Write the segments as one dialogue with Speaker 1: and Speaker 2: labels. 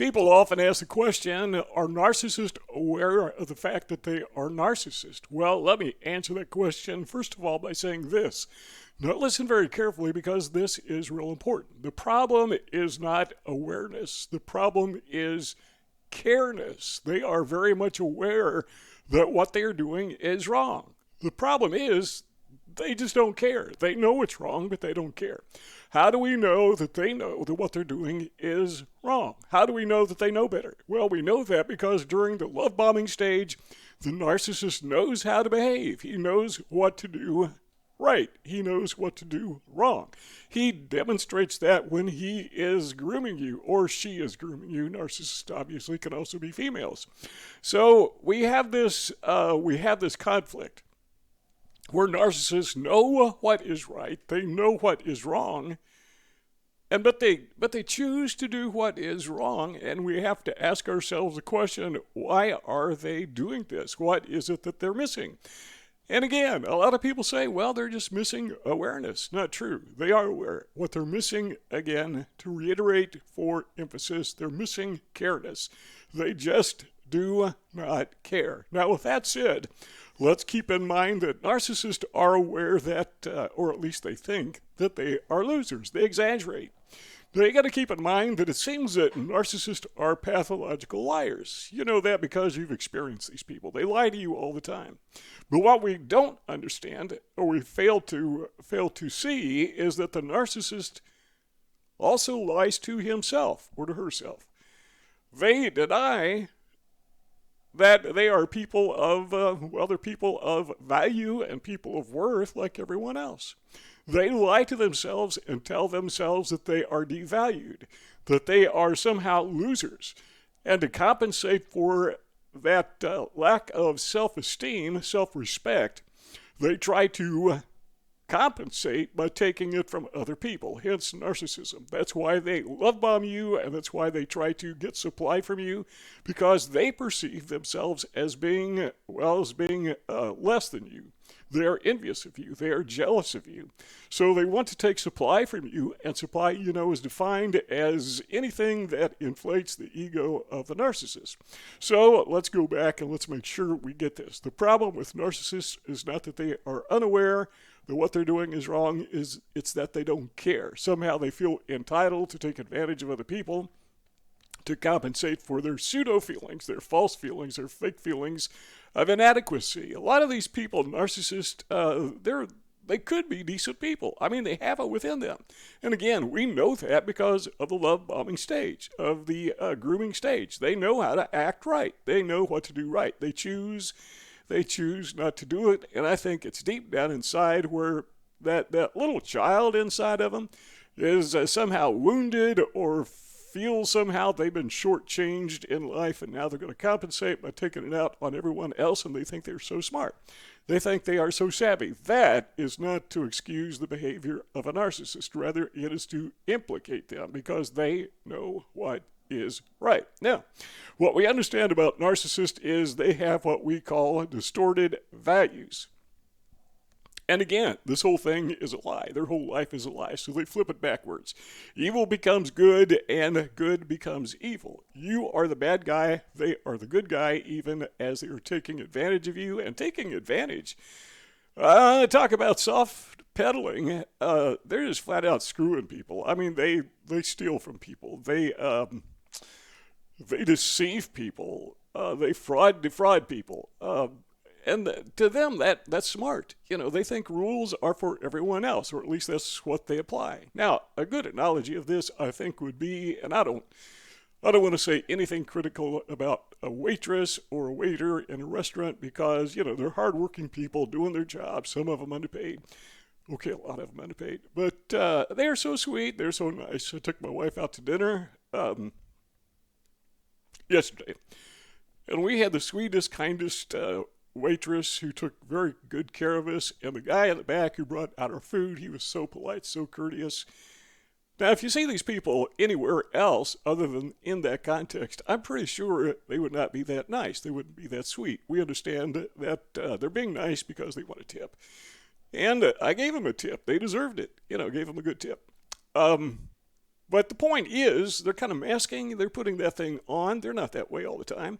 Speaker 1: People often ask the question, are narcissists aware of the fact that they are narcissists? Well, let me answer that question first of all by saying this. Now listen very carefully because this is real important. The problem is not awareness. The problem is careness. They are very much aware that what they are doing is wrong. The problem is they just don't care. They know it's wrong, but they don't care. How do we know that they know that what they're doing is wrong? How do we know that they know better? Well, we know that because during the love bombing stage, the narcissist knows how to behave. He knows what to do right. He knows what to do wrong. He demonstrates that when he is grooming you or she is grooming you. Narcissists obviously can also be females. So we have this conflict where narcissists know what is right, they know what is wrong, but they choose to do what is wrong, and we have to ask ourselves the question, why are they doing this? What is it that they're missing? And again, a lot of people say, well, they're just missing awareness. Not true. They are aware. What they're missing, again, to reiterate for emphasis, they're missing careness. They just do not care. Now, with that said, let's keep in mind that narcissists are aware that, or at least they think, that they are losers. They exaggerate. Now, you got to keep in mind that it seems that narcissists are pathological liars. You know that because you've experienced these people. They lie to you all the time. But what we don't understand, or we fail to see, is that the narcissist also lies to himself or to herself. They deny that they are people of, they're people of value and people of worth like everyone else. They lie to themselves and tell themselves that they are devalued, that they are somehow losers. And to compensate for that lack of self-esteem, self-respect, they try to compensate by taking it from other people, hence narcissism. That's why they love bomb you, and that's why they try to get supply from you, because they perceive themselves as being less than you. They are envious of you. They are jealous of you. So they want to take supply from you, and supply, is defined as anything that inflates the ego of the narcissist. So let's go back and let's make sure we get this. The problem with narcissists is not that they are unaware that what they're doing is wrong, it's that they don't care. Somehow they feel entitled to take advantage of other people to compensate for their pseudo feelings, their false feelings, their fake feelings of inadequacy. A lot of these people, narcissists, they could be decent people. I mean, they have it within them. And again, we know that because of the love bombing stage, of the grooming stage. They know how to act right. They know what to do right. They choose not to do it. And I think it's deep down inside where that little child inside of them is somehow wounded or feel somehow they've been shortchanged in life, and now they're going to compensate by taking it out on everyone else, and they think they're so smart. They think they are so savvy. That is not to excuse the behavior of a narcissist. Rather, it is to implicate them because they know what is right. Now, what we understand about narcissists is they have what we call distorted values. And again, this whole thing is a lie. Their whole life is a lie, so they flip it backwards. Evil becomes good, and good becomes evil. You are the bad guy, they are the good guy, even as they are taking advantage of you. And taking advantage, talk about soft peddling, they're just flat out screwing people. I mean, they steal from people. They deceive people. They defraud people. And to them, that's smart. They think rules are for everyone else, or at least that's what they apply. Now, a good analogy of this, I think, would be, and I don't want to say anything critical about a waitress or a waiter in a restaurant because, they're hardworking people doing their job, some of them underpaid. Okay, a lot of them underpaid. But they're so sweet, they're so nice. I took my wife out to dinner yesterday, and we had the sweetest, kindest waitress who took very good care of us, and the guy in the back who brought out our food, he was so polite, so courteous. Now, if you see these people anywhere else other than in that context, I'm pretty sure they would not be that nice. They wouldn't be that sweet. We understand that they're being nice because they want a tip. And I gave them a tip. They deserved it. Gave them a good tip. But But the point is, they're kind of masking, they're putting that thing on. They're not that way all the time.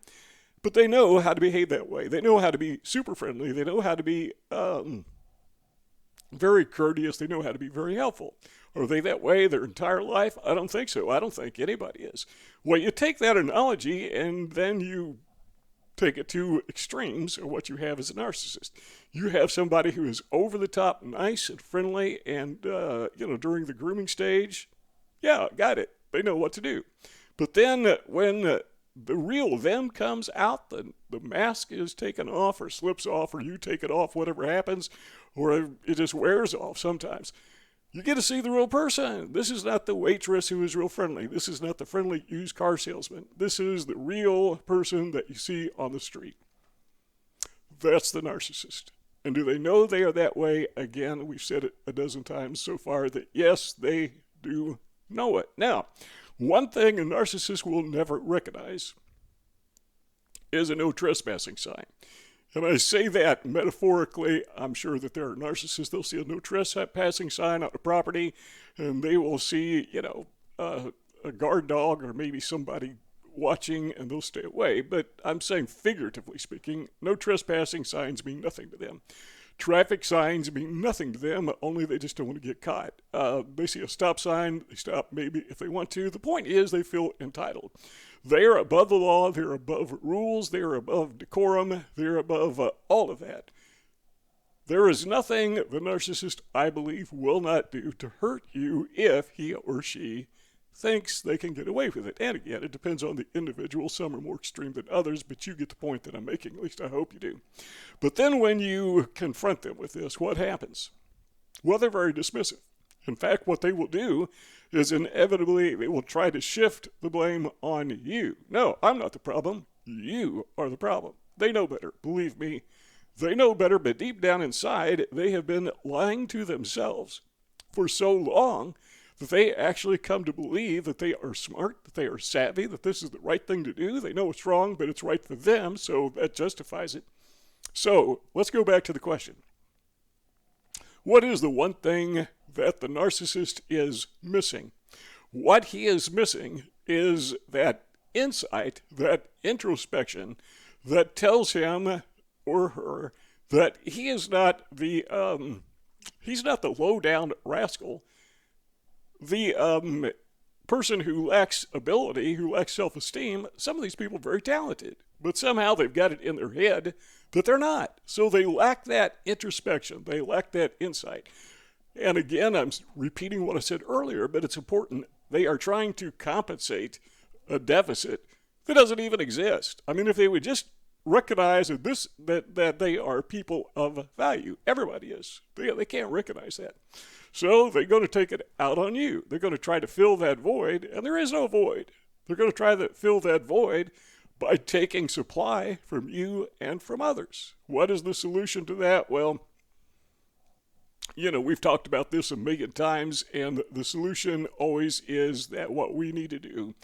Speaker 1: But they know how to behave that way. They know how to be super friendly. They know how to be very courteous. They know how to be very helpful. Are they that way their entire life? I don't think so. I don't think anybody is. Well, you take that analogy and then you take it to extremes, or what you have is a narcissist. You have somebody who is over the top nice and friendly and, during the grooming stage, yeah, got it. They know what to do. But then when the real them comes out, the mask is taken off or slips off, or you take it off, whatever happens, or it just wears off sometimes. You get to see the real person. This is not the waitress who is real friendly. This is not the friendly used car salesman. This is the real person that you see on the street. That's the narcissist. And do they know they are that way? Again, we've said it a dozen times so far that yes, they do know it. Now, one thing a narcissist will never recognize is a no trespassing sign. And I say that metaphorically. I'm sure that there are narcissists, they'll see a no trespassing sign on a property, and they will see, a guard dog or maybe somebody watching, and they'll stay away. But I'm saying, figuratively speaking, no trespassing signs mean nothing to them. Traffic signs mean nothing to them, only they just don't want to get caught. They see a stop sign, they stop maybe if they want to. The point is they feel entitled. They are above the law, they're above rules, they're above decorum, they're above all of that. There is nothing the narcissist, I believe, will not do to hurt you if he or she thinks they can get away with it. And again, it depends on the individual. Some are more extreme than others, but you get the point that I'm making. At least I hope you do. But then when you confront them with this, what happens? Well, they're very dismissive. In fact, what they will do is inevitably they will try to shift the blame on you. No, I'm not the problem. You are the problem. They know better. Believe me, they know better, but deep down inside, they have been lying to themselves for so long that they actually come to believe that they are smart, that they are savvy, that this is the right thing to do. They know it's wrong, but it's right for them, so that justifies it. So let's go back to the question. What is the one thing that the narcissist is missing? What he is missing is that insight, that introspection that tells him or her that he is not the low-down rascal, the person who lacks ability, who lacks self-esteem. Some of these people are very talented, but somehow they've got it in their head that they're not. So they lack that introspection. They lack that insight. And again, I'm repeating what I said earlier, but it's important. They are trying to compensate a deficit that doesn't even exist. I mean, if they would just recognize that they are people of value, everybody is. They can't recognize that. So they're going to take it out on you. They're going to try to fill that void, and there is no void. They're going to try to fill that void by taking supply from you and from others. What is the solution to that? Well, we've talked about this a million times, and the solution always is that what we need to do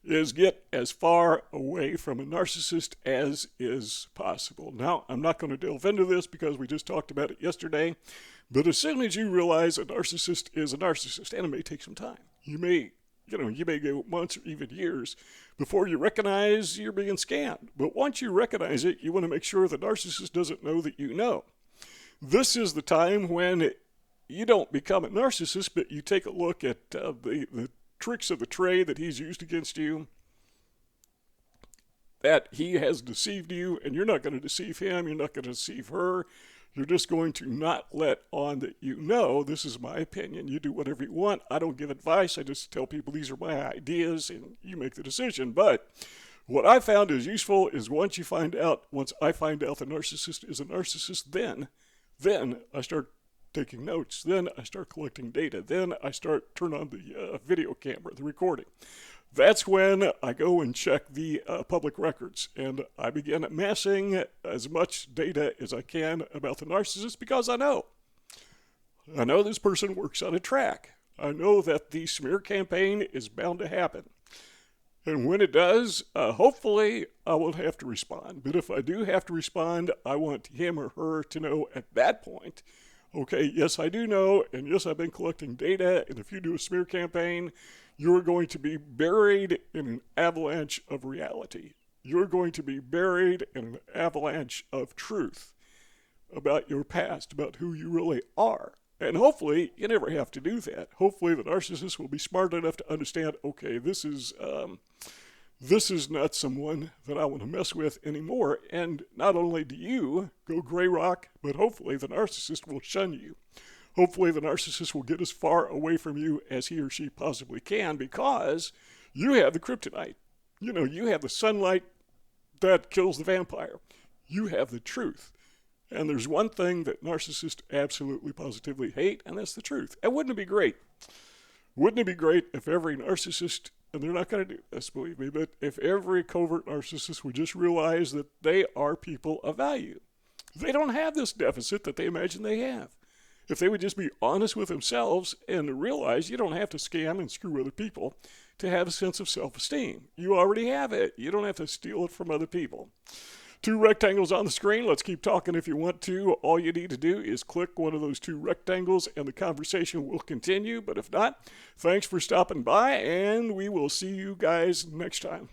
Speaker 1: is get as far away from a narcissist as is possible. Now, I'm not going to delve into this because we just talked about it yesterday, but as soon as you realize a narcissist is a narcissist, and it may take some time, you may go months or even years before you recognize you're being scammed. But once you recognize it, you want to make sure the narcissist doesn't know that you know. This is the time when you don't become a narcissist, but you take a look at the tricks of the trade that he's used against you, that he has deceived you, and you're not going to deceive him, you're not going to deceive her. You're just going to not let on that you know. This is my opinion. You do whatever you want. I don't give advice. I just tell people these are my ideas, and you make the decision. But what I found is useful is once I find out the narcissist is a narcissist, then I start taking notes. Then I start collecting data. Then I turn on the video camera, the recording. That's when I go and check the public records, and I begin amassing as much data as I can about the narcissist because I know this person works on a track. I know that the smear campaign is bound to happen. And when it does, hopefully I won't have to respond. But if I do have to respond, I want him or her to know at that point, Okay, yes, I do know, and yes, I've been collecting data, and if you do a smear campaign, you're going to be buried in an avalanche of reality. You're going to be buried in an avalanche of truth about your past, about who you really are. And hopefully, you never have to do that. Hopefully, the narcissist will be smart enough to understand, okay, this is not someone that I want to mess with anymore. And not only do you go gray rock, but hopefully the narcissist will shun you. Hopefully the narcissist will get as far away from you as he or she possibly can, because you have the kryptonite. You have the sunlight that kills the vampire. You have the truth. And there's one thing that narcissists absolutely positively hate, and that's the truth. And wouldn't it be great? Wouldn't it be great if every narcissist, and they're not going to do this, believe me, but if every covert narcissist would just realize that they are people of value? They don't have this deficit that they imagine they have. If they would just be honest with themselves and realize you don't have to scam and screw other people to have a sense of self-esteem. You already have it. You don't have to steal it from other people. 2 rectangles on the screen. Let's keep talking if you want to. All you need to do is click one of those 2 rectangles and the conversation will continue. But if not, thanks for stopping by, and we will see you guys next time.